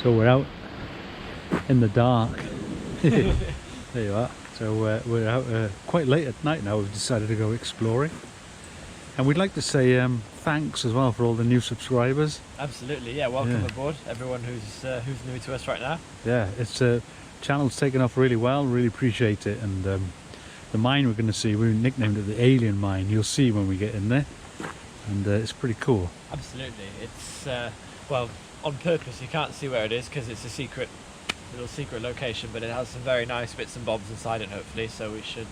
So we're out in the dark. There you are. So we're out quite late at night now. We've decided to go exploring. And we'd like to say thanks as well for all the new subscribers. Absolutely, yeah. Welcome aboard, everyone who's new to us right now. Yeah, it's channel's taken off really well. Really appreciate it. And the mine we're going to see, we nicknamed it the Alien Mine. You'll see when we get in there, and it's pretty cool. Absolutely, it's well, on purpose. You can't see where it is because it's a little secret location, but it has some very nice bits and bobs inside it, hopefully. So we should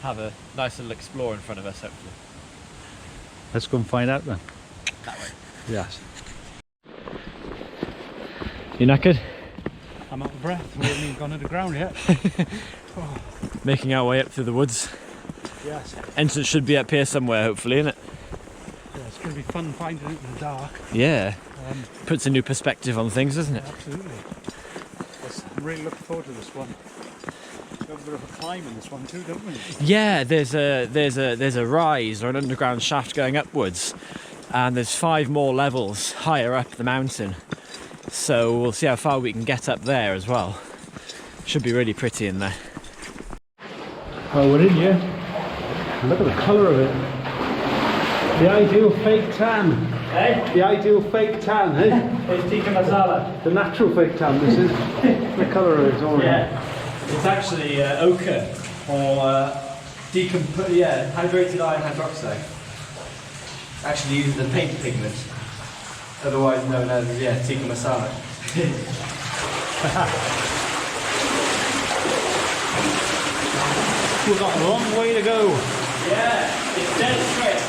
have a nice little explore in front of us, hopefully. Let's go and find out then. That way. Yes. You knackered? I'm out of breath. We haven't even gone underground yet. Oh. Making our way up through the woods. Yes. Entrance should be up here somewhere, hopefully, isn't it? Yeah, it's going to be fun finding it in the dark. Yeah. Puts a new perspective on things, doesn't it? Absolutely. I'm really looking forward to this one. We have a bit of a climb in this one too, don't we? Yeah, there's a rise or an underground shaft going upwards, and there's 5 more levels higher up the mountain. So we'll see how far we can get up there as well. Should be really pretty in there. Well, we're in here. Look at the colour of it. The ideal fake tan. Eh? The ideal fake tan, eh? It's tikka masala. The natural fake tan, this is. The colour of it's orange. Yeah. It's actually ochre or hydrated iron hydroxide. Actually uses the paint pigment, otherwise known as tikka masala. We've got a long way to go. Yeah, it's dead straight.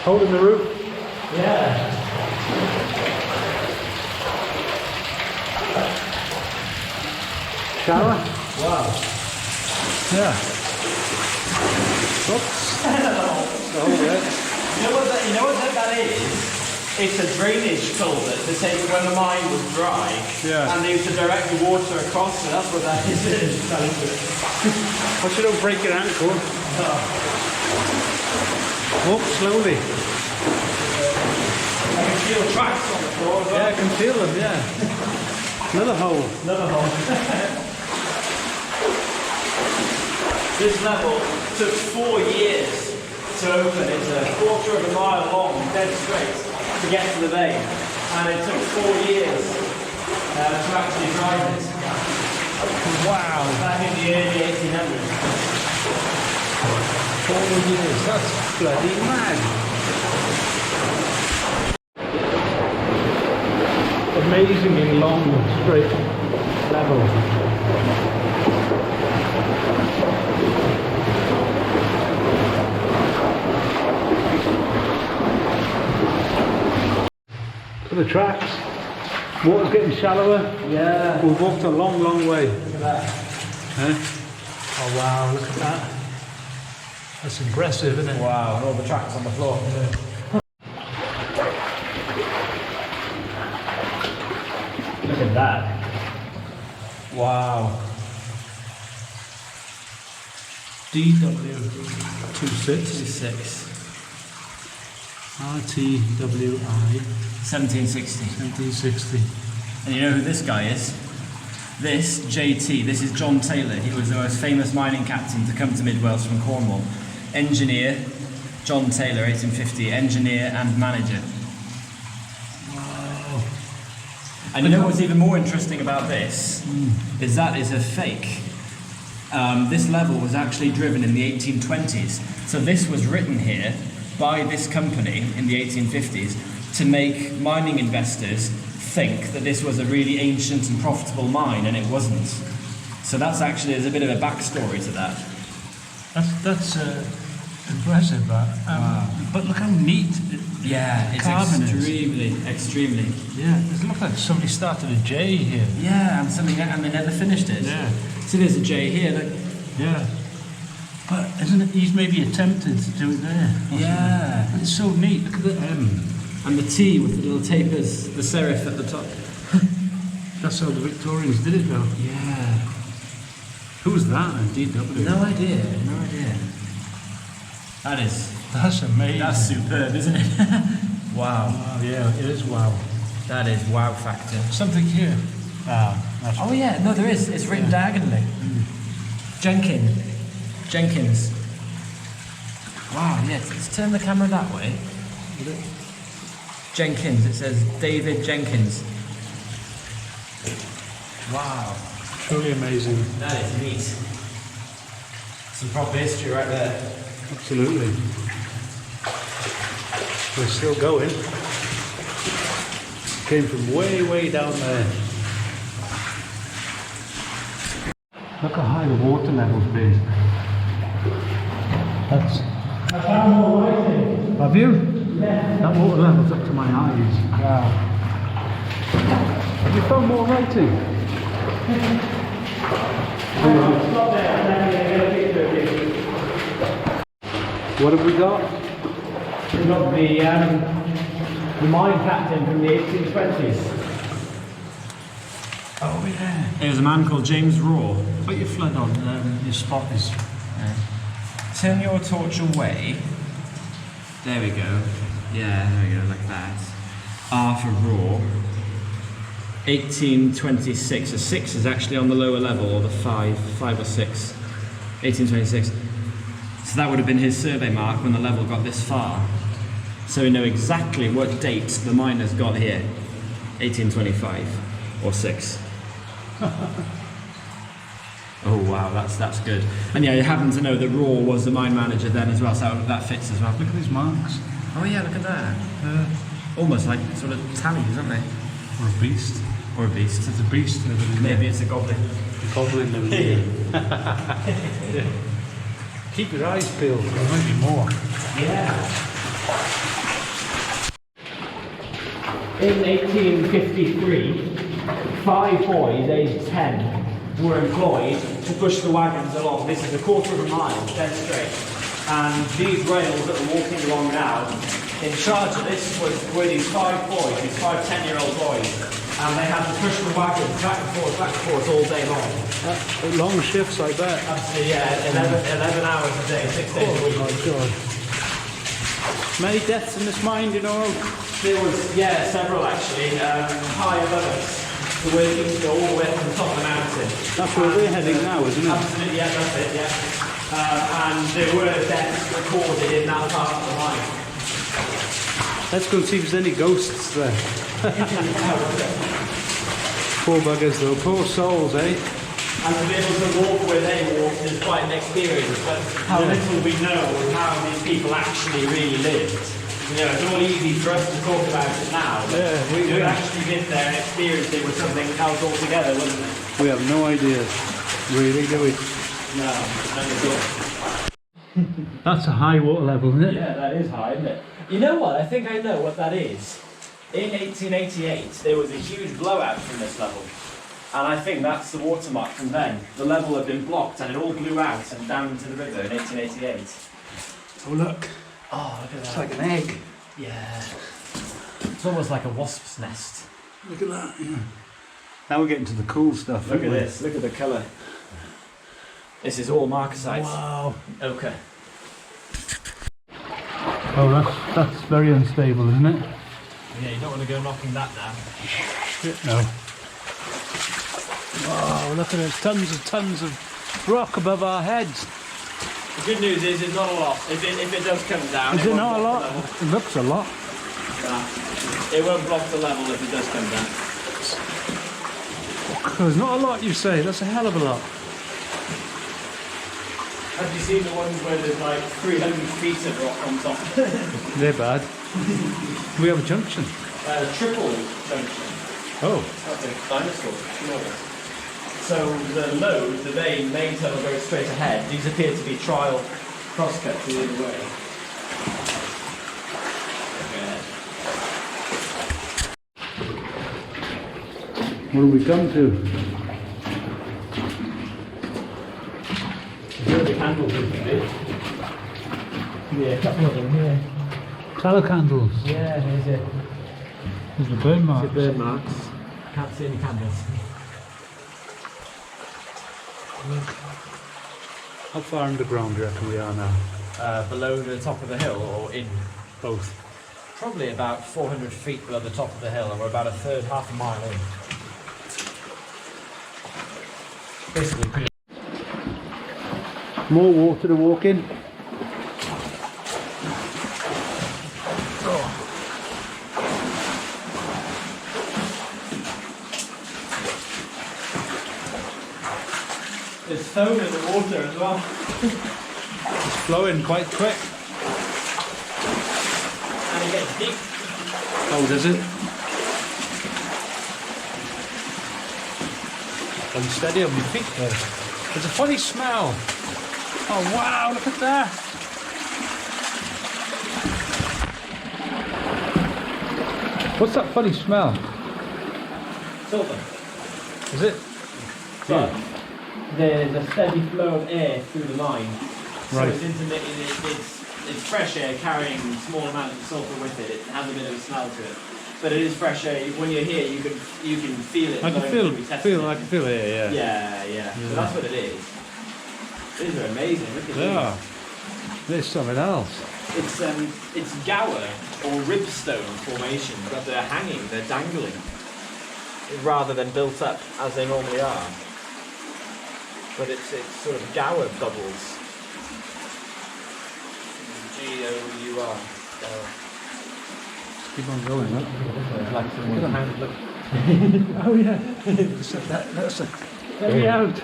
Holding the roof. Yeah. Shower. Wow. Yeah. Oops. Oh, yeah. You know what that is? It's a drainage culvert to take when the mine was dry, and they used to direct the water across, so that's what that is. Watch you don't break your ankle. Oh, slowly. I can feel tracks on the floor as well. Yeah, I can feel them, yeah. Another hole. Another hole. This level took 4 years to open. It's a 1/4 of a mile long, dead straight, to get to the vein. And it took 4 years to actually drive it. Wow. Back in the early 1800s. 4 years, that's bloody mad. Amazingly long, straight level. For the tracks, water's getting shallower. Yeah. We've walked a long, long way. Look at that. Oh wow, look at that. That's impressive, isn't it? Wow, and all the tracks on the floor. Yeah. Look at that. Wow. DW26 RTWI 1760. 1760. And you know who this guy is? This, JT, this is John Taylor. He was the most famous mining captain to come to Mid-Wales from Cornwall. Engineer, John Taylor, 1850, engineer and manager. Wow. And you know what's even more interesting about this? Is that is a fake. This level was actually driven in the 1820s. So this was written here by this company in the 1850s to make mining investors think that this was a really ancient and profitable mine, and it wasn't. So that's actually, there's a bit of a backstory to that. That's impressive, that. Wow. But look how neat It's extremely. Yeah, it looks like somebody started a J here. Yeah, and they never finished it. Yeah. See, there's a J here. Look. Yeah. But isn't it? He's maybe attempted to do it there. Yeah. But it's so neat. Look at the M. And the T with the little tapers, the serif at the top. That's how the Victorians did it, though. Yeah. Who's that? DW. No idea. That's amazing. That's superb, isn't it? Wow. Oh, yeah, it is wow. That is wow factor. Something here. Ah, that's Oh yeah, no there is. It's written diagonally. Jenkins. Wow, yeah, let's turn the camera that way. Jenkins, it says David Jenkins. Wow. truly amazing. That is neat. Some proper history right there. Absolutely. We're still going. Came from way, way down there. Look how high the water level's been. That's... I found more writing. Have you? Yeah. That water level's up to my eyes. Wow. Have you found more writing? Stop there, I'm going to get a picture of you. What have we got? We've got the mine captain from the 1820s. Oh yeah. There's a man called James Raw. Put your flood on, your spot is... Turn your torch away. There we go. Yeah, there we go, like that. R for Raw. 1826. A 6 is actually on the lower level, or the 5 or 6. 1826. So that would have been his survey mark when the level got this far. So we know exactly what date the miners got here. 1825 or 6. Oh wow, that's good. And yeah, you happen to know that Raw was the mine manager then as well, so that fits as well. Look at these marks. Oh yeah, look at that. Almost like sort of tallies, aren't they? Or a beast. Or a beast. It's a beast living in Maybe there. it's a goblin. A goblin living here. Yeah. Keep your eyes peeled, there might be more. Yeah. In 1853, 5 boys aged 10 were employed to push the wagons along. This is a quarter of a mile, dead straight. And these rails that we're walking along now, in charge of this were these 5 boys, these 5 10-year-old boys. And they had to push the wagons back and forth all day long. Long shifts, I bet. Absolutely, yeah, 11 hours a day, 6 days a week. Oh my god. Many deaths in this mine, you know? There was, yeah, several actually, high above us. So we're looking to go all the way from the top of the mountain. That's where we're heading now, isn't it? Absolutely, yeah, that's it, yeah. And there were deaths recorded in that part of the mine. Let's go and see if there's any ghosts there. Poor buggers though, poor souls, eh? And to be able to walk where they walked is quite an experience, but how little we know of how these people actually really lived. You know, it's all easy for us to talk about it now, but we actually lived there and experienced it with something else altogether, wasn't it? We have no idea, really, do we? No, not at all. That's a high water level, isn't it? Yeah, that is high, isn't it? You know what? I think I know what that is. In 1888, there was a huge blowout from this level. And I think that's the watermark from then. The level had been blocked and it all blew out and down into the river in 1888. Oh look, Oh, look at that. it's like an egg. Yeah. It's almost like a wasp's nest. Look at that, yeah. Now we're getting to the cool stuff. Look at aren't we? this. Look at the colour. This is all marcasite. Wow. Ochre. Oh, that's very unstable, isn't it? Yeah, you don't want to go knocking that down. Shit, no. Wow, look at it. Tons of rock above our heads. The good news is it's not a lot. If it does come down, Is it not a lot? It looks a lot. It won't block the level if it does come down. There's not a lot, you say. That's a hell of a lot. Have you seen the ones where there's like 300 feet of rock on top? They're bad. We have a junction. Triple junction. Oh. That's a dinosaur. So the load, the main tunnel goes straight ahead. These appear to be trial crosscuts the other way. What have we come to? Here are the candles in there. Yeah, a couple of them here. Tallow candles. Yeah, there's The burn marks. burn marks. Can't see any candles. How far underground do you reckon we are now? Below the top of the hill or in? Both. probably about 400 feet below the top of the hill, and we're about half a mile in. Basically, pretty. More water to walk in. There's foam in the water as well. It's flowing quite quick. And it gets deep. Oh, does it? Unsteady on my feet though. There's a funny smell. Oh wow, look at that. What's that funny smell? Sulfur. Is it? But there's a steady flow of air through the line. So Right. it's intermittent, it's fresh air carrying small amounts of sulfur with it. It has a bit of a smell to it. But it is fresh air. When you're here, you can feel it. I can flowing through your feel testicles. I can feel it, yeah. Yeah. So that's what it is. These are amazing. Look at Yeah. these. There's something else. It's gower or ribstone formation, but they're hanging, they're dangling, rather than built up as they normally are. But it's sort of gower bubbles. G-O-U-R. Keep on going, look. Like someone's hand, look. Oh yeah. That's a let me out.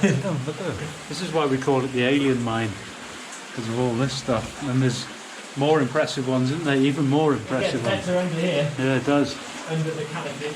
Look at it. This is why we call it the alien mine, because of all this stuff. And there's more impressive ones, isn't there? Even more It gets impressive ones. better under here, Yeah, it does. under the canopy.